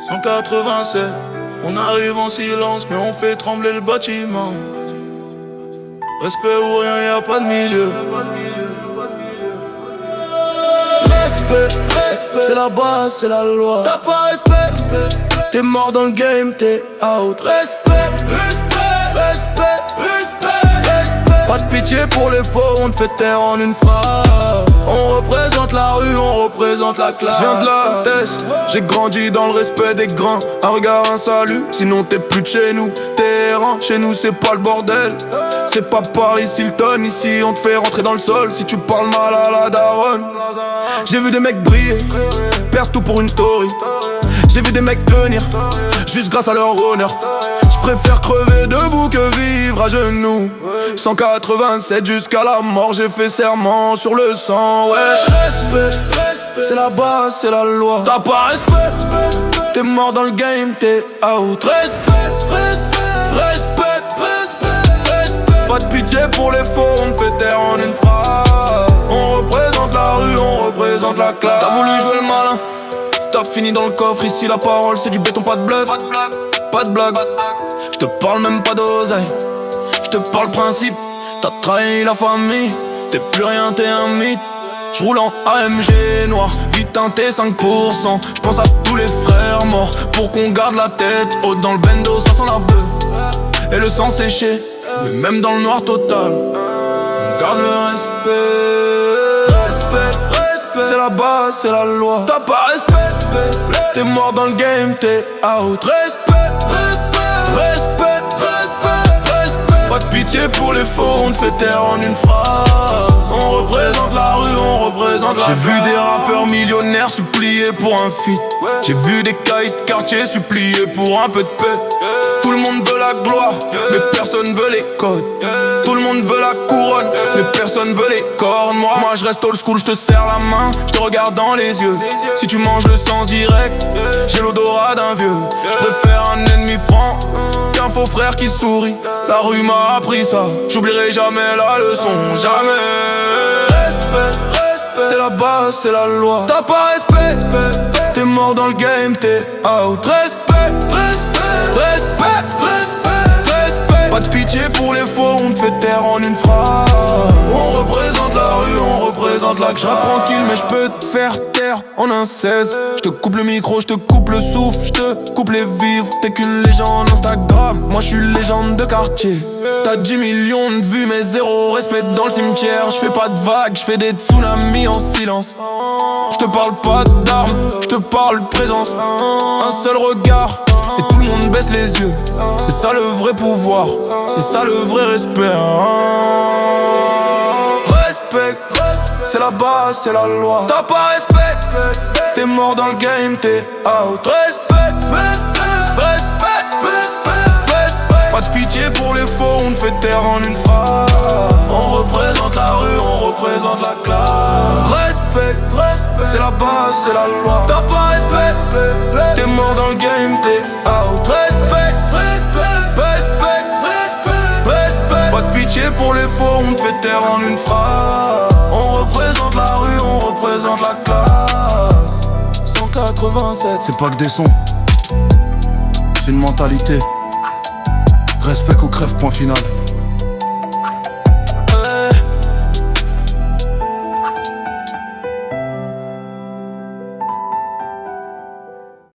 187, on arrive en silence mais on fait trembler le bâtiment. Respect ou rien, y'a pas de milieu. Respect, c'est la base, c'est la loi. T'as pas respect, t'es mort dans le game, t'es out. Respect, pas de pitié pour les faux, on te fait taire en une phrase. On représente la rue, on représente la classe. Je viens de la tête, j'ai grandi dans le respect des grands. Un regard, un salut, sinon t'es plus de chez nous. T'es errant, chez nous c'est pas le bordel. C'est pas Paris Hilton, ici on te fait rentrer dans le sol. Si tu parles mal à la daronne. J'ai vu des mecs briller, perdre tout pour une story. J'ai vu des mecs tenir, juste grâce à leur honneur. J'préfère crever debout que vivre à genoux. 187 jusqu'à la mort, j'ai fait serment sur le sang, ouais. Respect, c'est la base, c'est la loi. T'as pas respect, t'es mort dans le game, t'es out. Respect, pas de pitié pour les faux, on te fait taire en une phrase. On représente la rue, on représente la classe. T'as voulu jouer le malin, t'as fini dans le coffre. Ici la parole c'est du béton, pas de bluff. Pas de blague, j'te parle même pas d'oseille, j'te parle principe. T'as trahi la famille, t'es plus rien, t'es un mythe. J'roule en AMG noir, vite teinté 5%. J'pense à tous les frères morts, pour qu'on garde la tête haute. Dans le bendo, ça sent la beuh et le sang séché. Mais même dans le noir total, on garde le respect, c'est la base, c'est la loi. T'as pas respect, t'es mort dans le game, t'es out. Pas de pitié pour les faux, on te fait taire en une phrase. On représente la rue, on représente la. J'ai vu des rappeurs millionnaires supplier pour un feat. J'ai vu des caïds de quartier supplier pour un peu de paix. Tout le monde veut la gloire, mais personne veut les codes. Tout le monde veut la couronne, mais personne veut les cornes. Moi je reste old school, je te serre la main, je te regarde dans les yeux. Si tu manges le sang direct, j'ai l'odorat d'un vieux. Je préfère un ennemi franc qu'un faux frère qui sourit. La rue m'a appris ça, j'oublierai jamais la leçon, jamais. Respect, c'est la base, c'est la loi. T'as pas respect, t'es mort dans le game, t'es out. Pas de pitié pour les faux, on te fait taire en une phrase. On représente la rue, on représente la classe. Tranquille mais j'peux te faire taire en un 16. J'te coupe le micro, j'te coupe le souffle, j'te coupe les vivres. T'es qu'une légende Instagram, moi j'suis légende de quartier. T'as 10 millions de vues mais zéro respect dans le cimetière. J'fais pas de vagues, j'fais des tsunamis en silence. J'te parle pas d'armes, j'te parle de présence. Un seul regard et tout le monde baisse les yeux. C'est ça le vrai pouvoir, c'est ça le vrai respect. Respect, c'est la base, c'est la loi. T'as pas respect, t'es mort dans le game, t'es out. Pas de pitié pour les faux, on te fait taire en une phrase. On représente la rue, on représente la classe. Respect, c'est la base, c'est la loi. T'as pas respect, t'es mort dans le game, t'es out. Respect, pas de pitié pour les faux, on te fait taire en une phrase. On représente la rue, on représente la classe. 187, c'est pas que des sons, c'est une mentalité. Respect ou crève, point final.